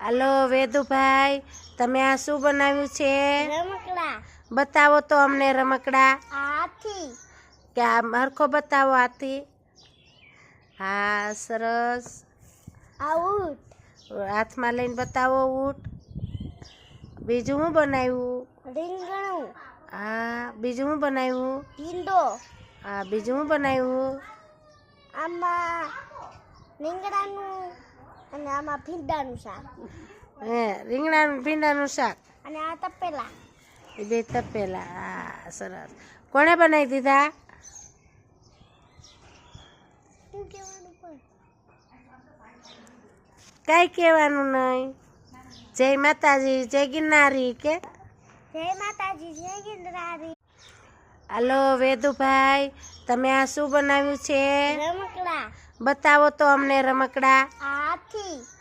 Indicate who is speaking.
Speaker 1: હાલો વેદુભાઈ, તમે આ શું બનાવ્યું છે?
Speaker 2: રમકડા.
Speaker 1: બતાવો તો અમને રમકડા.
Speaker 2: હાથી.
Speaker 1: કે આ હરખો બતાવો હાથી. હા સરસ.
Speaker 2: આ ઊંટ.
Speaker 1: હાથમાં લઈને બતાવો ઊંટ. બીજું શું બનાવ્યું?
Speaker 2: રીંગણું.
Speaker 1: હા બીજું શું બનાવ્યું?
Speaker 2: ભીંડો.
Speaker 1: હા બીજું શું બનાવ્યું?
Speaker 2: આમાં રીંગણાનું અને આમાં ભીંડાનું શાક.
Speaker 1: હે રીંગણાનું ભીંડાનું શાક
Speaker 2: અને આ તપેલા.
Speaker 1: એ બે તપેલા. હા સરસ. કોણે બનાવી દીધા?
Speaker 2: શું કહેવાનું પણ?
Speaker 1: કાંઈ કહેવાનું નહીં. જય માતાજી, જય ગિરનારી કે.
Speaker 2: જય માતાજી, જય ગિરનારી.
Speaker 1: હાલો વેદુભાઈ, તમે આ શું બનાવ્યું છે?
Speaker 2: રમકડા.
Speaker 1: બતાવો તો અમને રમકડા.
Speaker 2: હાથી.